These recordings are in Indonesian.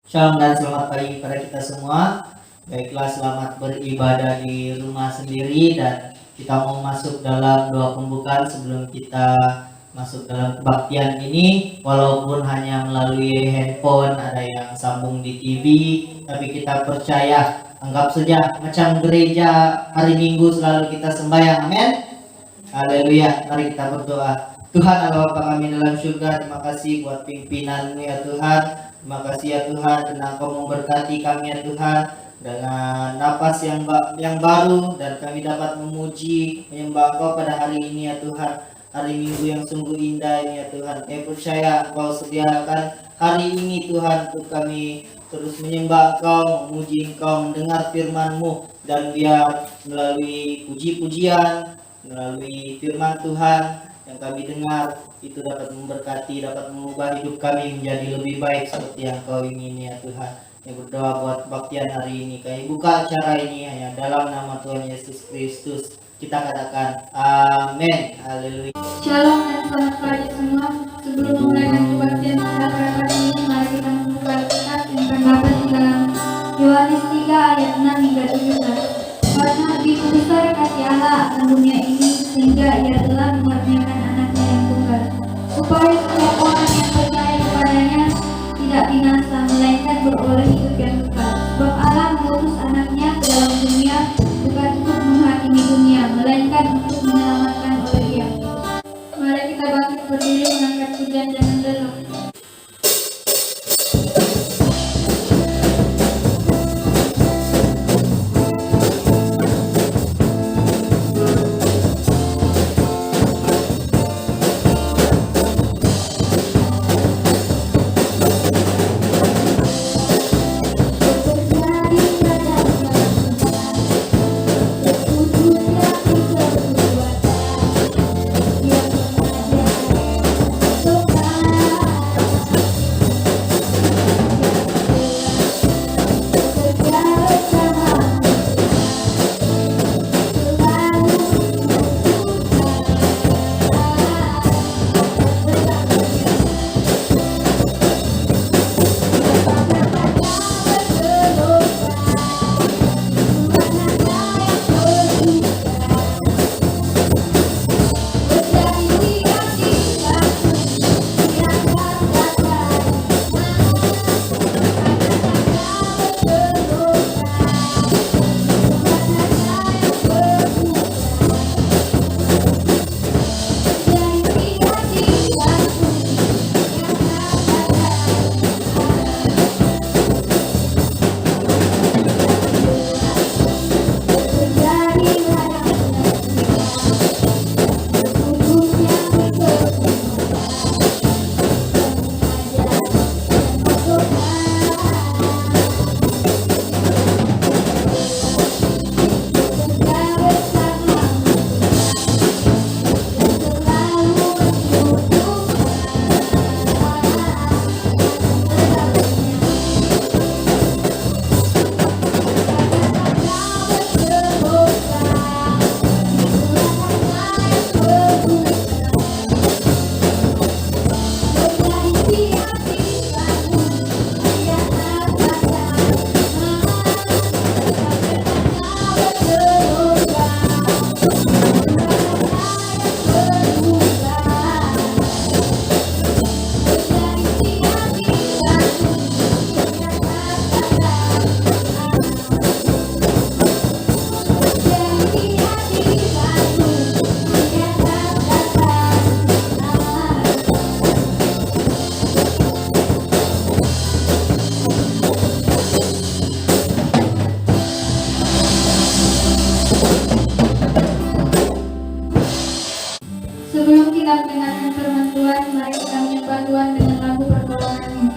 Shalom dan selamat pagi kepada kita semua. Baiklah, selamat beribadah di rumah sendiri, dan kita mau masuk dalam doa pembukaan sebelum kita masuk dalam kebaktian ini. Walaupun hanya melalui handphone, ada yang sambung di TV, tapi kita percaya, anggap saja macam gereja hari Minggu selalu kita sembahyang. Amin. Haleluya. Mari kita berdoa. Tuhan Allah Bapa kami dalam surga, terima kasih buat pimpinan-Mu ya Tuhan. Terima kasih ya Tuhan, karena Kau memberkati kami ya Tuhan dengan napas yang baru, dan kami dapat memuji, menyembah Kau pada hari ini ya Tuhan. Hari Minggu yang sungguh indah ini ya Tuhan. Kami percaya Kau sediakan hari ini Tuhan untuk kami terus menyembah Kau, memuji Kau, mendengar firman-Mu, dan biar melalui puji-pujian, melalui firman Tuhan yang kami dengar itu dapat memberkati, dapat mengubah hidup kami menjadi lebih baik seperti yang Kau ingini ya Tuhan. Kami berdoa buat kebaktian hari ini. Kami buka acara ini hanya dalam nama Tuhan Yesus Kristus. Kita katakan amin. Haleluya. Shalom dan selamat pagi semua. Sebelum memulai kebaktian kita pada pagi ini, mari kita membuka Alkitab yang terdapat di dalam Yohanes 3 ayat 6 hingga 17. Karena begitu besar kasih Allah akan dunia ini, sehingga Ia telah mengaruniakan anaknya yang tunggal, supaya setiap orang yang percaya kepadanya tidak binasa, melainkan beroleh hidup yang kekal. Sebab Allah mengutus anaknya ke dalam dunia bukan untuk menghakimi dunia, melainkan untuk menyelamatkan oleh Dia. Mari kita bangkit berdiri mengangkat pujian dan mendoa. Sebelum kita mendengarkan firman Tuhan, mari kita menyembah Tuhan dengan lagu pertolongannya.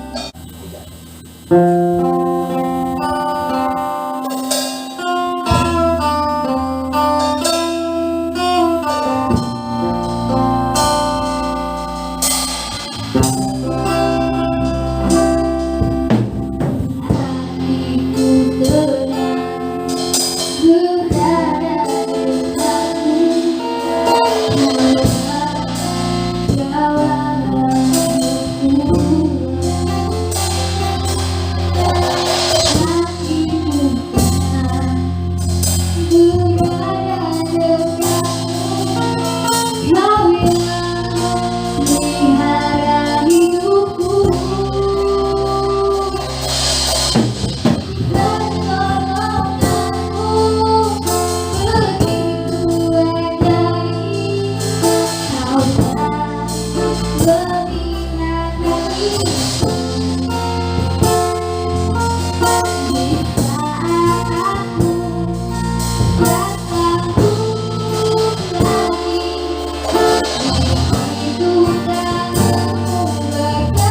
Mengingat hatiku di saat aku datang lagi, itu kamu berkata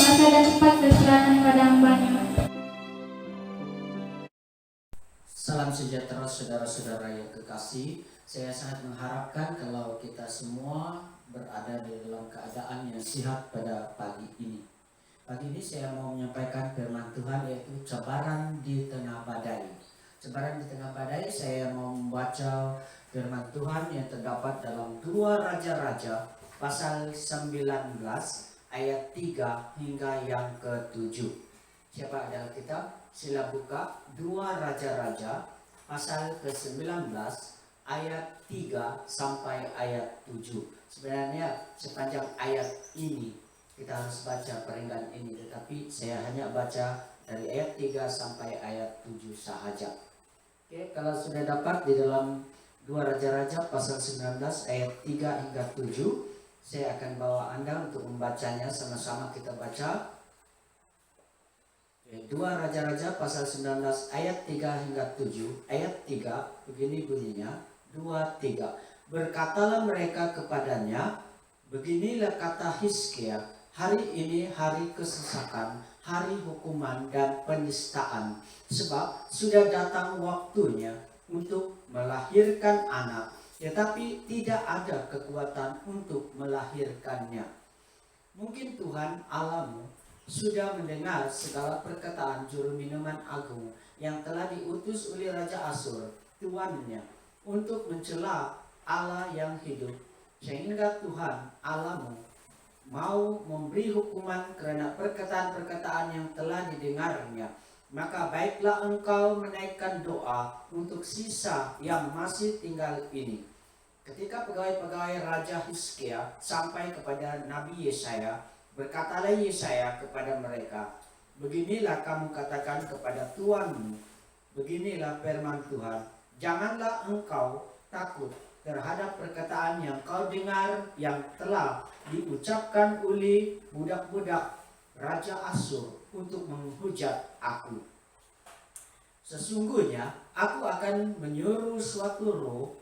masa dan tempat terserahkan pada hambanya. Salam sejahtera saudara-saudara yang kekasih. Saya sangat mengharapkan kalau kita semua berada di dalam keadaan yang sehat pada pagi ini. Pagi ini saya mau menyampaikan firman Tuhan, yaitu cabaran di tengah badai. Cabaran di tengah badai, saya mau membaca firman Tuhan yang terdapat dalam 2 Raja-Raja pasal 19 ayat 3 hingga yang ke-7. Siapa ada Alkitab? Sila buka 2 Raja-Raja pasal ke-19 ayat 3 sampai ayat 7. Sebenarnya sepanjang ayat ini kita harus baca peringgan ini, tetapi saya hanya baca dari ayat 3 sampai ayat 7 sahaja. Oke, kalau sudah dapat di dalam 2 Raja-Raja pasal 19 ayat 3 hingga 7, saya akan bawa Anda untuk membacanya, sama-sama kita baca. 2 Raja-Raja pasal 19 ayat 3 hingga 7. Ayat 3 begini bunyinya, 2-3. Berkatalah mereka kepadanya, beginilah kata Hizkia, hari ini hari kesesakan, hari hukuman dan penistaan, sebab sudah datang waktunya untuk melahirkan anak, tetapi tidak ada kekuatan untuk melahirkannya. Mungkin Tuhan Allahmu sudah mendengar segala perkataan juru minuman agung yang telah diutus oleh Raja Asyur, tuannya, untuk mencela Allah yang hidup, sehingga Tuhan Allahmu mau memberi hukuman karena perkataan-perkataan yang telah didengarnya. Maka baiklah engkau menaikkan doa untuk sisa yang masih tinggal ini. Ketika pegawai-pegawai Raja Hizkia sampai kepada Nabi Yesaya, berkatalah Yesaya kepada mereka, Beginilah kamu katakan kepada tuanmu, beginilah firman Tuhan, janganlah engkau takut terhadap perkataan yang kau dengar yang telah diucapkan oleh budak-budak Raja Asyur untuk menghujat aku. Sesungguhnya aku akan menyuruh suatu roh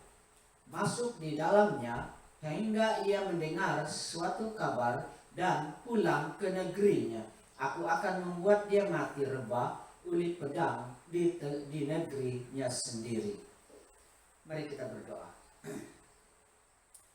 masuk di dalamnya hingga ia mendengar suatu kabar dan pulang ke negerinya. Aku akan membuat dia mati rebah oleh pedang di negerinya sendiri. Mari kita berdoa.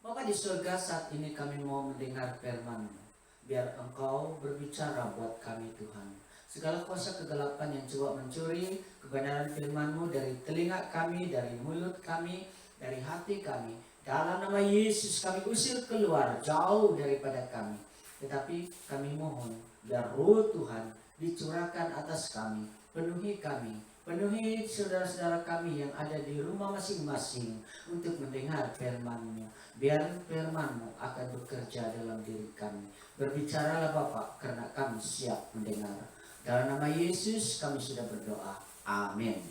Bapa di surga, saat ini kami mau mendengar firman-Mu. Biar Engkau berbicara buat kami Tuhan. Segala kuasa kegelapan yang coba mencuri kebenaran firman-Mu dari telinga kami, dari mulut kami, dari hati kami, dalam nama Yesus kami usir keluar jauh daripada kami. Tetapi kami mohon biar roh Tuhan dicurahkan atas kami, penuhi kami, penuhi saudara-saudara kami yang ada di rumah masing-masing untuk mendengar firman-Mu. Biar firman-Mu akan bekerja dalam diri kami. Berbicaralah Bapa, karena kami siap mendengar. Dalam nama Yesus kami sudah berdoa. Amin.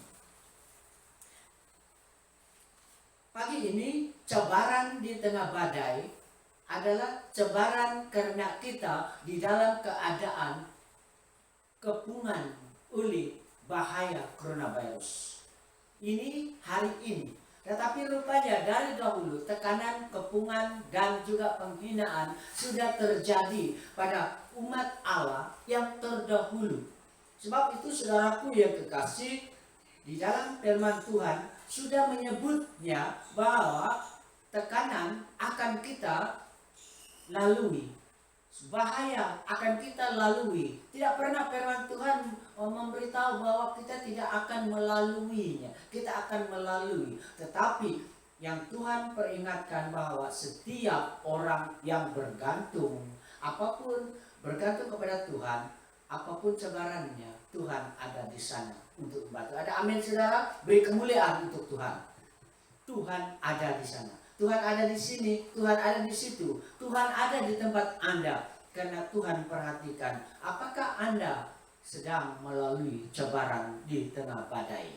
Pagi ini cabaran di tengah badai adalah cabaran karena kita di dalam keadaan kepungan oleh bahaya coronavirus. Ini hari ini. Tetapi rupanya dari dahulu tekanan, kepungan, dan juga penghinaan sudah terjadi pada umat Allah yang terdahulu. Sebab itu saudaraku yang kekasih, di dalam firman Tuhan sudah menyebutnya bahwa tekanan akan kita lalui, bahaya akan kita lalui. Tidak pernah firman Tuhan memberitahu bahwa kita tidak akan melaluinya. Kita akan melalui. Tetapi yang Tuhan peringatkan bahwa setiap orang yang bergantung, apapun bergantung kepada Tuhan, apapun cabarannya, Tuhan ada di sana untuk membantu. Ada amin saudara? Beri kemuliaan untuk Tuhan. Tuhan ada di sana. Tuhan ada di sini, Tuhan ada di situ, Tuhan ada di tempat Anda. Karena Tuhan perhatikan apakah Anda sedang melalui cabaran di tengah badai.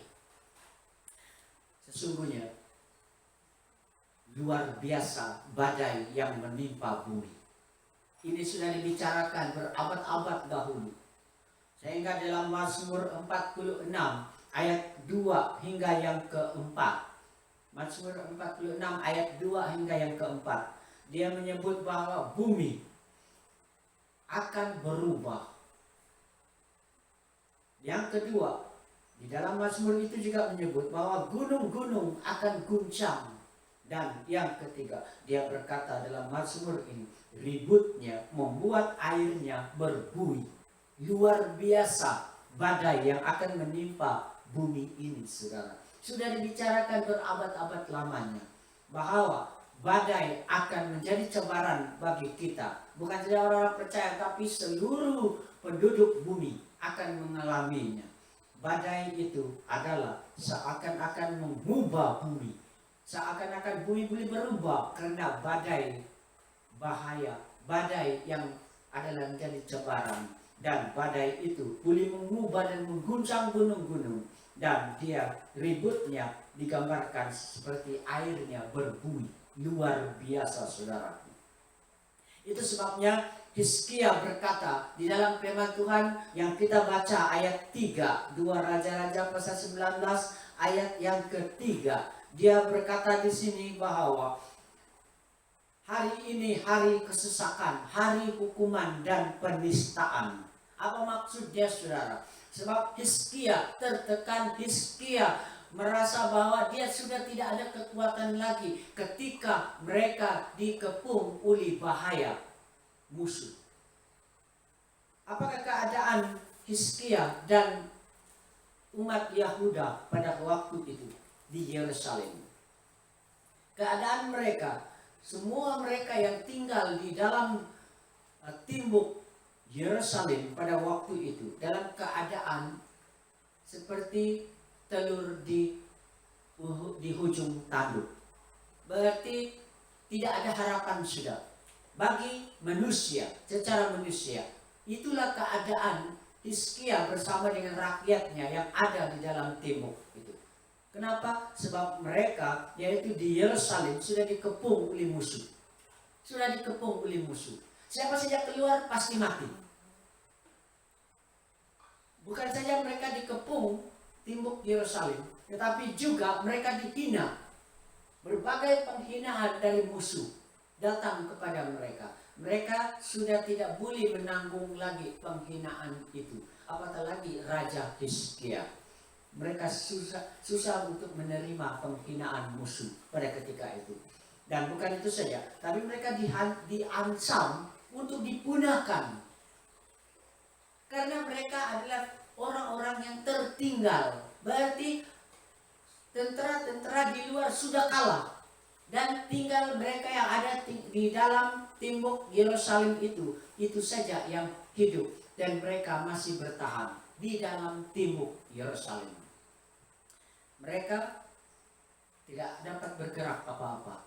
Sesungguhnya luar biasa badai yang menimpa bumi. Ini sudah dibicarakan berabad-abad dahulu. Sehingga dalam Mazmur 46 ayat 2 hingga yang keempat. Mazmur 46 ayat 2 hingga yang keempat. Dia menyebut bahwa bumi akan berubah. Yang kedua, di dalam Mazmur itu juga menyebut bahwa gunung-gunung akan guncang. Dan yang ketiga, dia berkata dalam Mazmur ini, ributnya membuat airnya berbuih. Luar biasa badai yang akan menimpa bumi ini, saudara. Sudah dibicarakan berabad-abad lamanya bahwa badai akan menjadi cabaran bagi kita. Bukan saja orang-orang percaya, tapi seluruh penduduk bumi akan mengalaminya. Badai itu adalah seakan-akan mengubah bumi. Seakan-akan bumi boleh berubah karena badai bahaya. Badai yang adalah menjadi cabaran. Dan badai itu boleh mengubah dan mengguncang gunung-gunung. Dan dia ributnya digambarkan seperti airnya berbuih. Luar biasa saudara. Itu sebabnya Hizkia berkata di dalam firman Tuhan yang kita baca ayat 3, 2 Raja-Raja pasal 19 ayat yang ketiga. Dia berkata di sini bahwa hari ini hari kesesakan, hari hukuman dan penistaan. Apa maksudnya saudara? Sebab Hizkia tertekan, Hizkia merasa bahwa dia sudah tidak ada kekuatan lagi ketika mereka dikepung oleh bahaya musuh. Apakah keadaan Hizkia dan umat Yahuda pada waktu itu di Yerusalem? Keadaan mereka, semua mereka yang tinggal di dalam timbuk Yerusalem pada waktu itu dalam keadaan seperti telur di hujung tanduk. Berarti tidak ada harapan sudah bagi manusia, secara manusia. Itulah keadaan Hizkia bersama dengan rakyatnya yang ada di dalam tembok itu. Kenapa? Sebab mereka yaitu di Yerusalem sudah dikepung oleh musuh. Sudah dikepung oleh musuh. Siapa saja keluar pasti mati. Bukan saja mereka dikepung tembok Yerusalem, tetapi juga mereka dihina. Berbagai penghinaan dari musuh datang kepada mereka. Mereka sudah tidak boleh menanggung lagi penghinaan itu. Apatah lagi Raja Hizkia. Mereka susah untuk menerima penghinaan musuh pada ketika itu. Dan bukan itu saja, tapi mereka diancam untuk dipunahkan. Karena mereka adalah orang-orang yang tertinggal. Berarti tentara-tentara di luar sudah kalah. Dan tinggal mereka yang ada di dalam tembok Yerusalem itu saja yang hidup. Dan mereka masih bertahan di dalam tembok Yerusalem. Mereka tidak dapat bergerak apa-apa.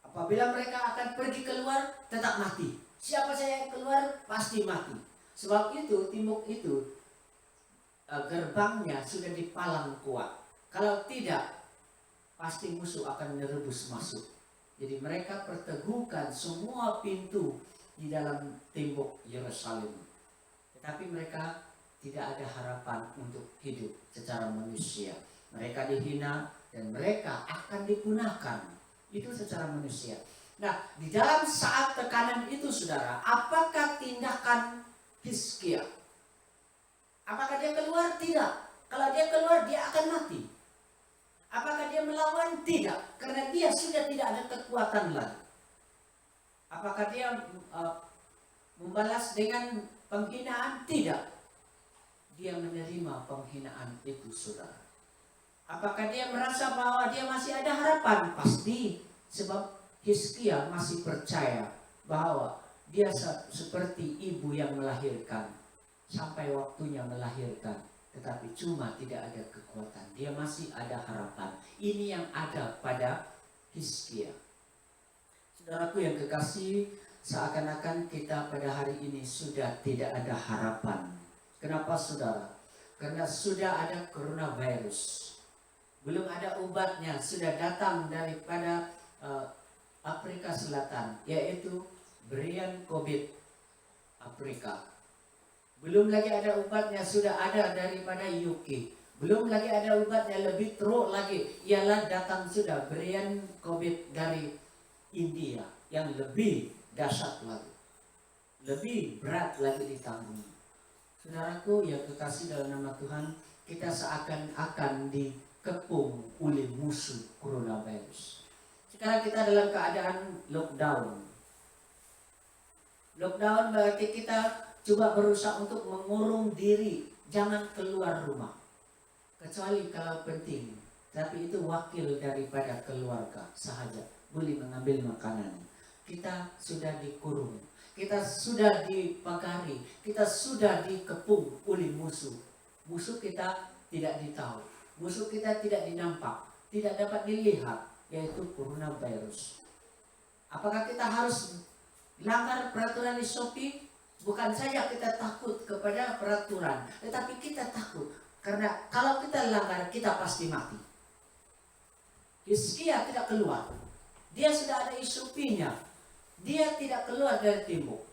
Apabila mereka akan pergi keluar, tetap mati. Siapa saja yang keluar, pasti mati. Sebab itu, tembok itu, gerbangnya sudah dipalang kuat. Kalau tidak, pasti musuh akan menerbus masuk. Jadi mereka perteguhkan semua pintu di dalam tembok Yerusalem. Tetapi mereka tidak ada harapan untuk hidup secara manusia. Mereka dihina dan mereka akan dipunahkan. Itu secara manusia. Nah, di dalam saat tekanan itu, saudara, apakah tindakan Hizkia? Apakah dia keluar? Tidak. Kalau dia keluar, dia akan mati. Apakah dia melawan? Tidak. Karena dia sudah tidak ada kekuatan lagi. Apakah dia membalas dengan penghinaan? Tidak. Dia menerima penghinaan itu, saudara. Apakah dia merasa bahwa dia masih ada harapan? Pasti. Sebab Hizkia masih percaya bahwa dia seperti ibu yang melahirkan. Sampai waktunya melahirkan. Tetapi cuma tidak ada kekuatan. Dia masih ada harapan. Ini yang ada pada Hizkia. Saudaraku yang kekasih, seakan-akan kita pada hari ini sudah tidak ada harapan. Kenapa, saudara? Karena sudah ada coronavirus. Belum ada obatnya, sudah datang daripada Afrika Selatan, yaitu varian COVID Afrika. Belum lagi ada obatnya, sudah ada daripada UK. Belum lagi ada obatnya, lebih teruk lagi, ialah datang sudah varian COVID dari India yang lebih dahsyat lagi, lebih berat lagi ditanggung. Saudaraku yang kekasih dalam nama Tuhan, kita seakan-akan dikepung oleh musuh coronavirus. Sekarang kita dalam keadaan lockdown. Lockdown berarti kita coba berusaha untuk mengurung diri, jangan keluar rumah. Kecuali kalau penting, tapi itu wakil daripada keluarga sahaja, boleh mengambil makanan. Kita sudah dikurung, kita sudah dipagari, kita sudah dikepung oleh musuh. Musuh kita tidak ditahu, musuh kita tidak dinampak, tidak dapat dilihat, yaitu coronavirus. Apakah kita harus langgar peraturan SOP? Bukan saja kita takut kepada peraturan, tetapi kita takut karena kalau kita langgar, kita pasti mati. Hizkia tidak keluar, dia sudah ada SOP-nya. Dia tidak keluar dari tembok,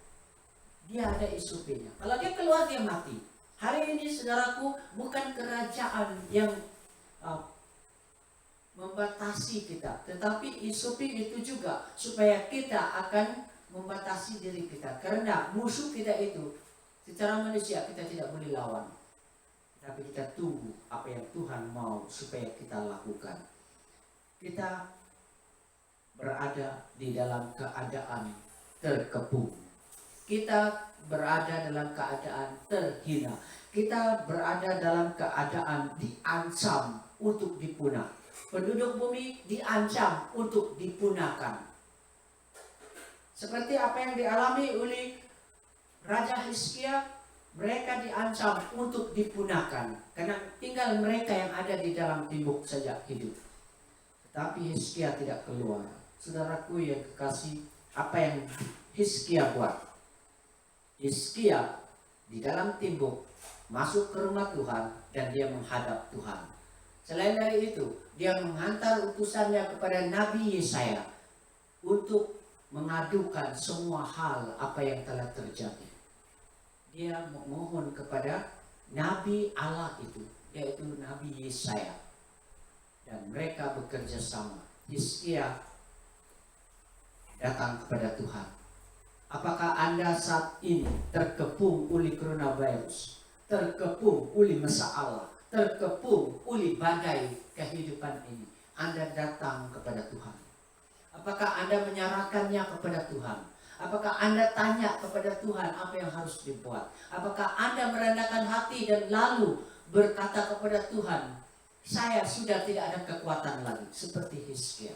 dia ada SOP-nya. Kalau dia keluar, dia mati. Hari ini, saudaraku, bukan kerajaan yang membatasi kita, tetapi SOP itu juga supaya kita akan membatasi diri kita. Karena musuh kita itu secara manusia kita tidak boleh lawan, tapi kita tunggu apa yang Tuhan mau supaya kita lakukan. Kita berada di dalam keadaan terkepung, kita berada dalam keadaan terhina, kita berada dalam keadaan diancam untuk dipunah. Penduduk bumi diancam untuk dipunahkan. Seperti apa yang dialami oleh Raja Hizkia, mereka diancam untuk dipunahkan karena tinggal mereka yang ada di dalam tembok saja hidup. Tetapi Hizkia tidak keluar. Saudaraku yang kekasih, apa yang Hizkia buat? Hizkia di dalam tembok masuk ke rumah Tuhan dan dia menghadap Tuhan. Selain dari itu, dia menghantar utusannya kepada Nabi Yesaya untuk mengadukan semua hal apa yang telah terjadi. Dia memohon kepada Nabi Allah itu, yaitu Nabi Yesaya, dan mereka bekerja sama. Hizkia datang kepada Tuhan. Apakah Anda saat ini terkepung oleh coronavirus, terkepung oleh masalah, terkepung oleh badai kehidupan ini? Anda datang kepada Tuhan. Apakah Anda menyerahkannya kepada Tuhan? Apakah Anda tanya kepada Tuhan apa yang harus dibuat? Apakah Anda merendahkan hati dan lalu berkata kepada Tuhan, saya sudah tidak ada kekuatan lagi, seperti Hizkia?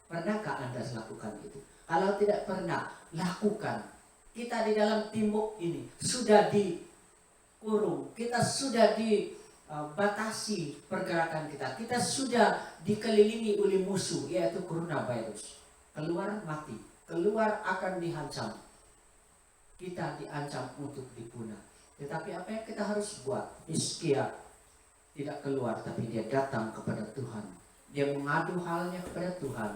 Pernahkah Anda lakukan itu? Kalau tidak pernah, lakukan. Kita di dalam timbuk ini sudah dikurung, kita sudah dibatasi pergerakan kita. Kita sudah dikelilingi oleh musuh, yaitu coronavirus. Keluar mati, keluar akan dihancam. Kita diancam untuk dipunah. Tetapi apa yang kita harus buat? Hizkia tidak keluar, tapi dia datang kepada Tuhan. Dia mengadu halnya kepada Tuhan,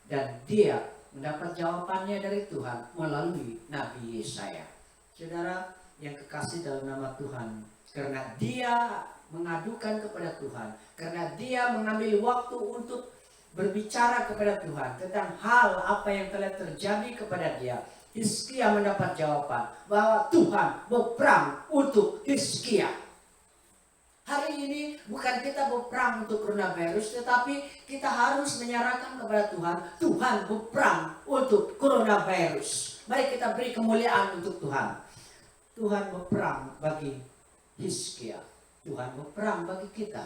dan dia mendapat jawabannya dari Tuhan melalui Nabi Yesaya. Saudara yang kekasih dalam nama Tuhan, karena dia mengadukan kepada Tuhan, karena dia mengambil waktu untuk berbicara kepada Tuhan tentang hal apa yang telah terjadi kepada dia, Hizkia mendapat jawaban bahwa Tuhan berperang untuk Hizkia. Hari ini bukan kita berperang untuk coronavirus, tetapi kita harus menyerahkan kepada Tuhan. Tuhan berperang untuk coronavirus. Mari kita beri kemuliaan untuk Tuhan. Tuhan berperang bagi Hizkia. Tuhan berperang bagi kita.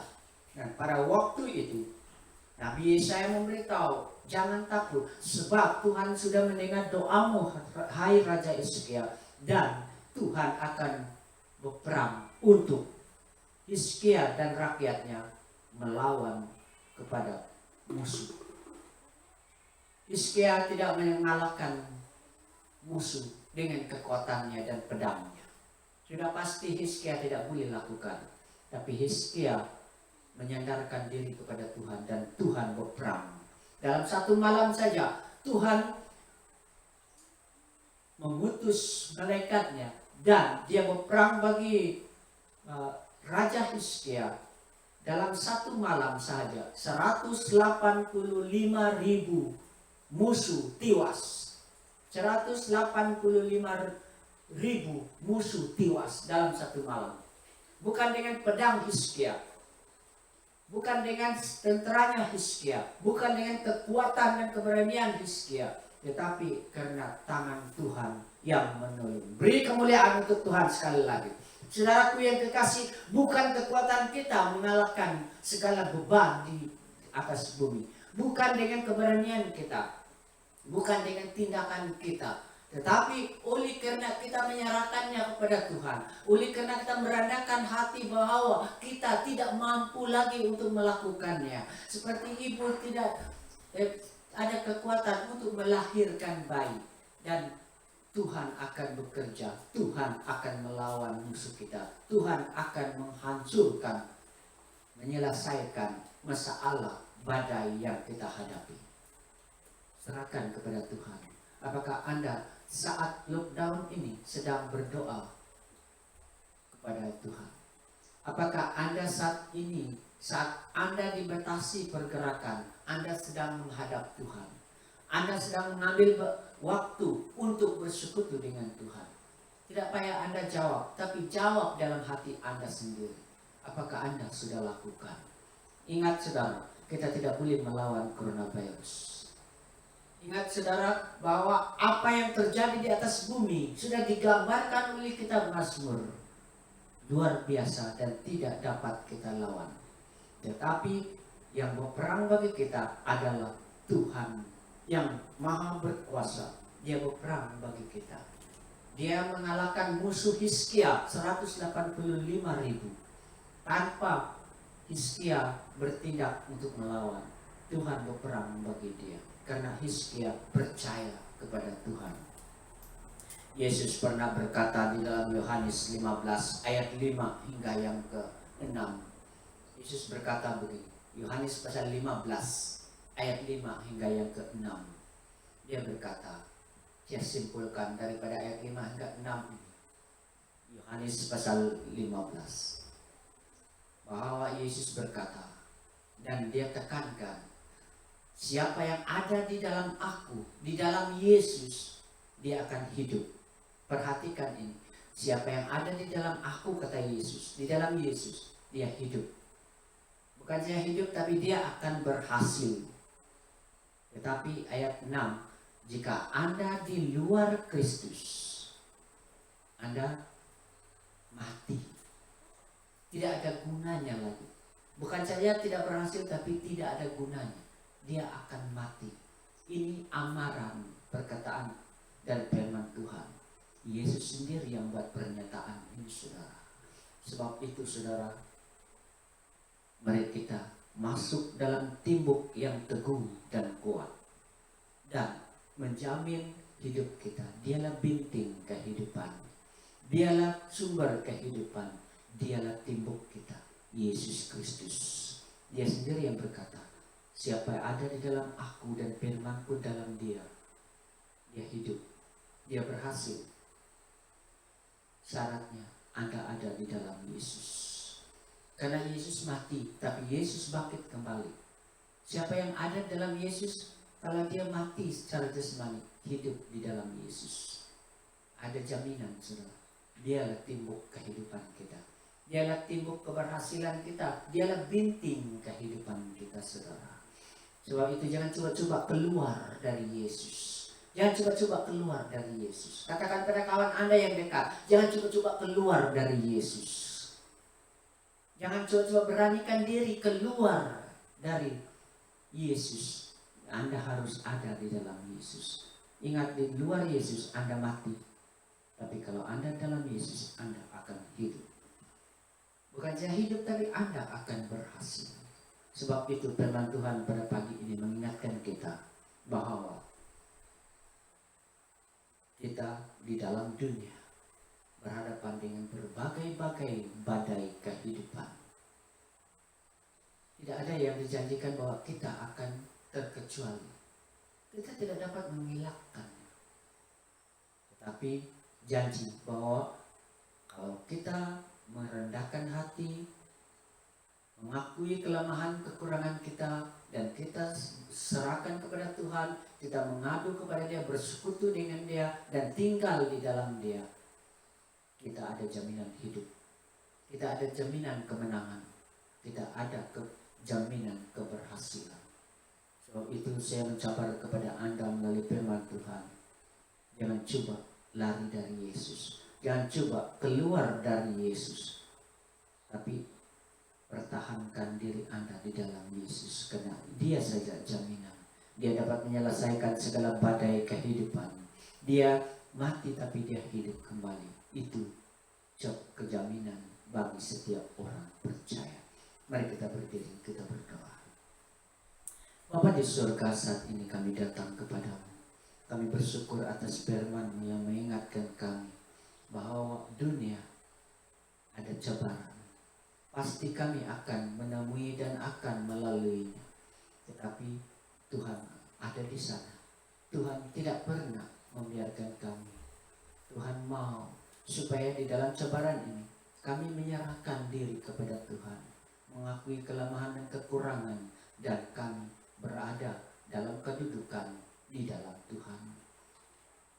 Dan pada waktu itu, Nabi Yesaya memberitahu, jangan takut, sebab Tuhan sudah mendengar doamu, hai Raja Hizkia, dan Tuhan akan berperang untuk Hizkia dan rakyatnya melawan kepada musuh. Hizkia tidak mengalahkan musuh dengan kekuatannya dan pedangnya. Sudah pasti Hizkia tidak boleh lakukan. Tapi Hizkia menyandarkan diri kepada Tuhan dan Tuhan berperang. Dalam satu malam saja Tuhan mengutus malaikatnya dan dia berperang bagi Raja Hizkia. Dalam satu malam saja 185.000 musuh tewas. 185.000 musuh tewas dalam satu malam. Bukan dengan pedang Hizkia, bukan dengan tenteranya Hizkia, bukan dengan kekuatan dan keberanian Hizkia, tetapi karena tangan Tuhan yang menolong. Beri kemuliaan untuk Tuhan sekali lagi. Saudaraku yang kekasih, bukan kekuatan kita mengalahkan segala beban di atas bumi. Bukan dengan keberanian kita, bukan dengan tindakan kita, tetapi oleh karena kita menyerahkannya kepada Tuhan, oleh karena kita merendahkan hati bahwa kita tidak mampu lagi untuk melakukannya. Seperti ibu tidak ada kekuatan untuk melahirkan bayi, dan Tuhan akan bekerja, Tuhan akan melawan musuh kita, Tuhan akan menghancurkan, menyelesaikan masalah badai yang kita hadapi. Serahkan kepada Tuhan. Apakah Anda saat lockdown ini sedang berdoa kepada Tuhan? Apakah Anda saat ini, saat Anda dibatasi pergerakan, Anda sedang menghadap Tuhan? Anda sedang mengambil waktu untuk bersekutu dengan Tuhan. Tidak payah Anda jawab, tapi jawab dalam hati Anda sendiri. Apakah Anda sudah lakukan? Ingat saudara, kita tidak boleh melawan coronavirus. Ingat saudara, bahwa apa yang terjadi di atas bumi sudah digambarkan oleh kitab Mazmur. Luar biasa dan tidak dapat kita lawan. Tetapi yang berperang bagi kita adalah Tuhan yang maha berkuasa. Dia berperang bagi kita. Dia mengalahkan musuh Hizkia 185.000 tanpa Hizkia bertindak untuk melawan. Tuhan berperang bagi dia karena Hizkia percaya kepada Tuhan. Yesus pernah berkata di dalam Yohanes 15 ayat 5 hingga yang ke-6. Yesus berkata begini, Yohanes pasal 15 ayat 5 hingga yang ke-6. Dia berkata, dia simpulkan daripada ayat 5 hingga 6 ini, Yohanes pasal 15, bahwa Yesus berkata, dan dia tekankan, siapa yang ada di dalam aku, di dalam Yesus, dia akan hidup. Perhatikan ini, siapa yang ada di dalam aku, kata Yesus, di dalam Yesus, dia hidup. Bukan saja hidup, tapi dia akan berhasil. Tetapi ayat 6, jika Anda di luar Kristus, Anda mati. Tidak ada gunanya lagi. Bukan saja tidak berhasil, tapi tidak ada gunanya. Dia akan mati. Ini amaran perkataan dan firman Tuhan. Yesus sendiri yang buat pernyataan ini, saudara. Sebab itu, saudara, mari kita masuk dalam timbuk yang teguh dan kuat dan menjamin hidup kita. Dialah binting kehidupan, dialah sumber kehidupan, dialah timbuk kita, Yesus Kristus. Dia sendiri yang berkata, siapa yang ada di dalam aku dan firmanku dalam dia, dia hidup, dia berhasil. Syaratnya Anda ada di dalam Yesus. Karena Yesus mati, tapi Yesus bangkit kembali. Siapa yang ada dalam Yesus, kalau dia mati secara jasmani, hidup di dalam Yesus. Ada jaminan, saudara. Dialah timbuk kehidupan kita. Dialah timbuk keberhasilan kita. Dialah binting kehidupan kita, saudara. Sebab itu jangan coba-coba keluar dari Yesus. Jangan coba-coba keluar dari Yesus. Katakan pada kawan Anda yang dekat, jangan coba-coba keluar dari Yesus. Jangan coba-coba beranikan diri keluar dari Yesus. Anda harus ada di dalam Yesus. Ingat, di luar Yesus Anda mati. Tapi kalau Anda dalam Yesus, Anda akan hidup. Bukan saja hidup, tapi Anda akan berhasil. Sebab itu firman Tuhan pada pagi ini mengingatkan kita bahwa kita di dalam dunia berhadapan dengan berbagai-bagai badai kehidupan. Tidak ada yang dijanjikan bahwa kita akan terkecuali. Kita tidak dapat mengelakkannya. Tetapi janji bahwa kalau kita merendahkan hati, mengakui kelemahan kekurangan kita, dan kita serahkan kepada Tuhan, kita mengadu kepada Dia, bersekutu dengan Dia, dan tinggal di dalam Dia, kita ada jaminan hidup, kita ada jaminan kemenangan, kita ada jaminan keberhasilan. Sebab itu saya mencabar kepada Anda melalui firman Tuhan, jangan coba lari dari Yesus, jangan coba keluar dari Yesus, tapi pertahankan diri Anda di dalam Yesus, karena Dia saja jaminan. Dia dapat menyelesaikan segala badai kehidupan. Dia mati tapi Dia hidup kembali. Itu kejaminan bagi setiap orang percaya. Mari kita berdiri, kita berdoa. Bapa di surga, saat ini kami datang kepadamu. Kami bersyukur atas firman-Mu yang mengingatkan kami bahwa dunia ada cobaan. Pasti kami akan menemui dan akan melaluinya. Tetapi Tuhan ada di sana. Tuhan tidak pernah membiarkan kami. Tuhan mau supaya di dalam cobaan ini kami menyerahkan diri kepada Tuhan, mengakui kelemahan dan kekurangan, dan kami berada dalam kedudukan di dalam Tuhan.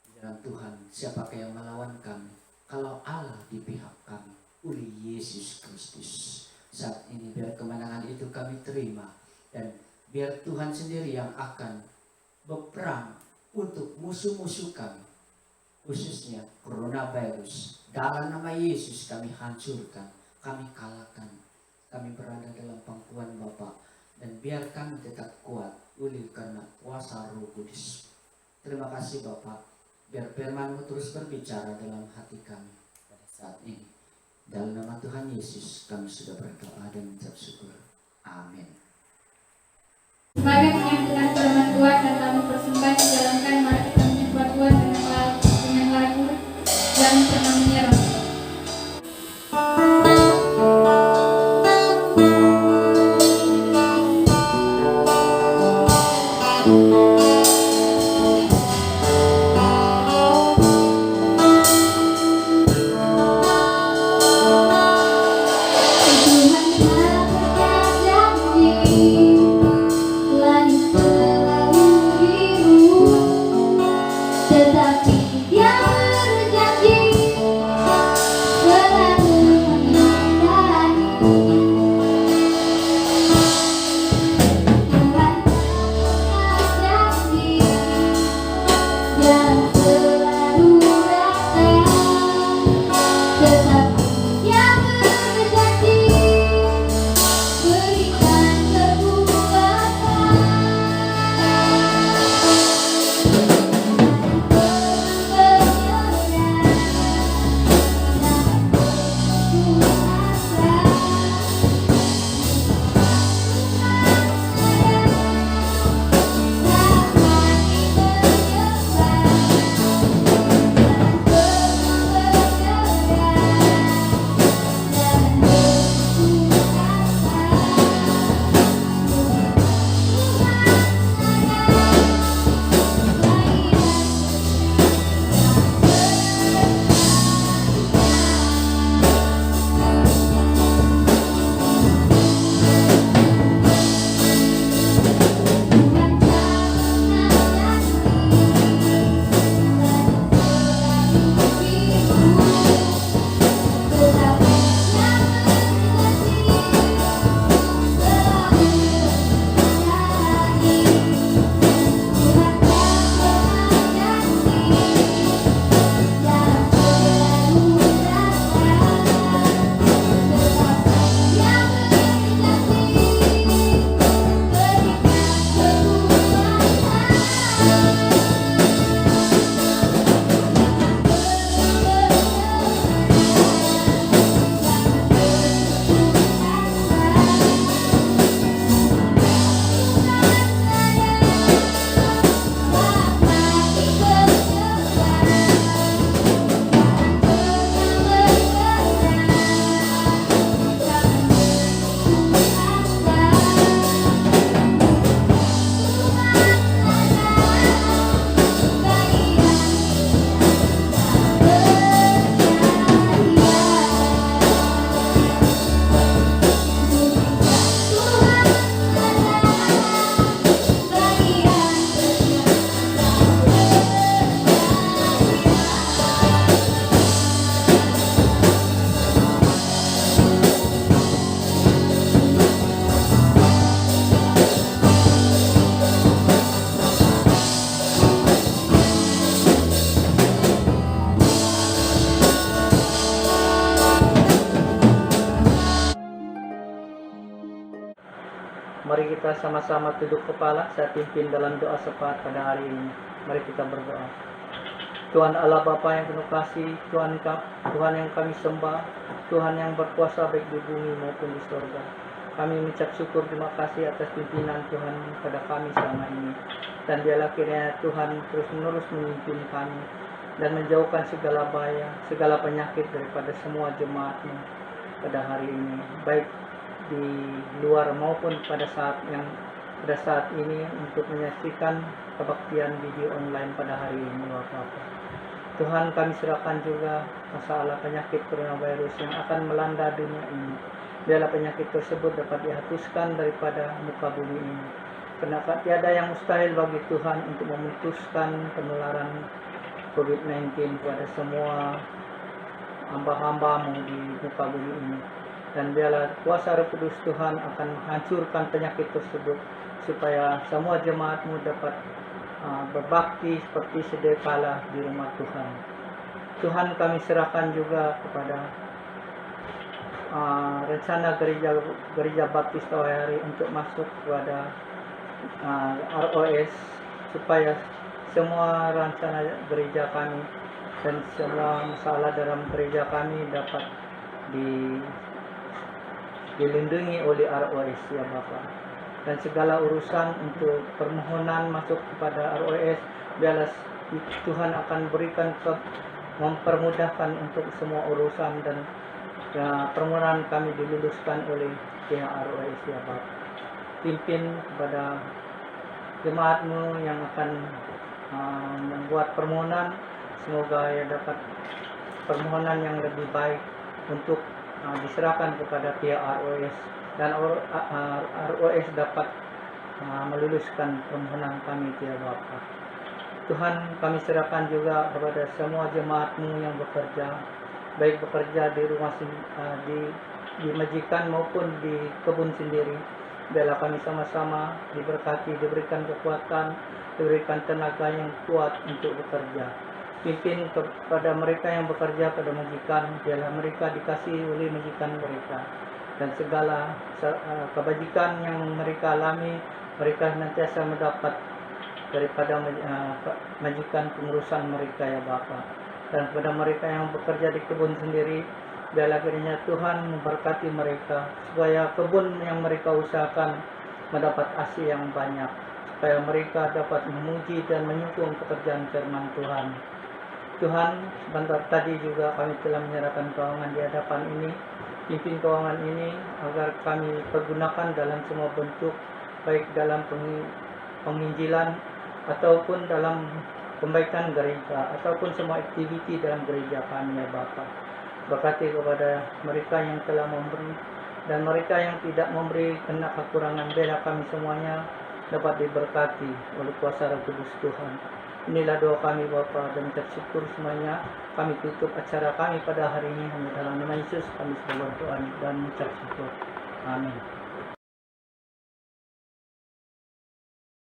Di dalam Tuhan, siapakah yang melawan kami? Kalau Allah di pihak kami, oleh Yesus Kristus. Saat ini biar kemenangan itu kami terima, dan biar Tuhan sendiri yang akan berperang untuk musuh-musuh kami, khususnya coronavirus. Dalam nama Yesus kami hancurkan, kami kalahkan. Kami berada dalam pangkuan Bapa, dan biar kami tetap kuat oleh karena kuasa Roh Kudus. Terima kasih Bapa, biar firman-Mu terus berbicara dalam hati kami pada saat ini. Dalam nama Tuhan Yesus kami sudah berdoa dan mengucap syukur. Amin. Sebagai menyampaikan firman Tuhan dan kami persembahkan, jalankan, mari kita menyembah Tuhan dengan lagu Mari kita sama-sama tunduk kepala, saya pimpin dalam doa syafaat pada hari ini. Mari kita berdoa. Tuhan Allah Bapa yang penuh kasih, Tuhan yang kami sembah, Tuhan yang berkuasa baik di bumi maupun di surga. Kami mengucap syukur terima kasih atas pimpinan Tuhan pada kami selama ini. Dan biarlah kiranya Tuhan terus menerus memimpin kami dan menjauhkan segala bahaya, segala penyakit daripada semua jemaat-Mu pada hari ini, baik di luar maupun pada saat ini untuk menyaksikan kebaktian video online pada hari ini, Bapak. Tuhan, kami serahkan juga masalah penyakit coronavirus yang akan melanda dunia ini. Biarlah penyakit tersebut dapat dihapuskan daripada muka bumi ini. Karena tiada yang mustahil bagi Tuhan untuk memutuskan penularan COVID-19 pada semua hamba-hamba-Mu di muka bumi ini. Dan biarlah kuasa Roh Kudus Tuhan akan menghancurkan penyakit tersebut supaya semua jemaat-Mu dapat berbakti seperti sedia kala di rumah Tuhan. Tuhan, kami serahkan juga kepada rencana gereja Baptis Tawahari untuk masuk kepada ROS, supaya semua rencana gereja kami dan semua masalah dalam gereja kami dapat dilindungi oleh ROS, ya Bapak. Dan segala urusan untuk permohonan masuk kepada ROS, biarlah Tuhan akan berikan mempermudahkan untuk semua urusan, dan permohonan kami diluluskan oleh pihak ROS ya Bapak. Pimpin kepada jemaatmu yang akan membuat permohonan, semoga ya dapat permohonan yang lebih baik untuk diserahkan kepada pihak ROS, dan ROS dapat meluluskan permohonan kami ya Bapak. Tuhan, kami serahkan juga kepada semua jemaatmu yang bekerja, baik bekerja di rumah di majikan maupun di kebun sendiri. Biarlah kami sama-sama diberkati, diberikan kekuatan, diberikan tenaga yang kuat untuk bekerja. Pimpin kepada mereka yang bekerja pada majikan, biarlah mereka dikasihi oleh majikan mereka, dan segala kebajikan yang mereka alami, mereka nantiasa mendapat daripada majikan pengurusan mereka ya Bapa. Dan kepada mereka yang bekerja di kebun sendiri, biarlah kiranya Tuhan memberkati mereka, supaya kebun yang mereka usahakan mendapat hasil yang banyak, supaya mereka dapat memuji dan menyokong pekerjaan firman Tuhan. Tuhan, sebentar tadi juga kami telah menyerahkan keuangan di hadapan ini. Pimpin keuangan ini agar kami pergunakan dalam semua bentuk, baik dalam penginjilan ataupun dalam kebaikan gereja, ataupun semua aktiviti dalam gereja kami ya Bapa. Berkati kepada mereka yang telah memberi dan mereka yang tidak memberi kena kekurangan, biarlah kami semuanya dapat diberkati oleh kuasa Roh Kudus Tuhan. Inilah doa kami Bapa, dan bersyukur semuanya. Kami tutup acara kami pada hari ini hanya dalam nama Yesus kami sudah berdoa dan mengucap syukur. Amin.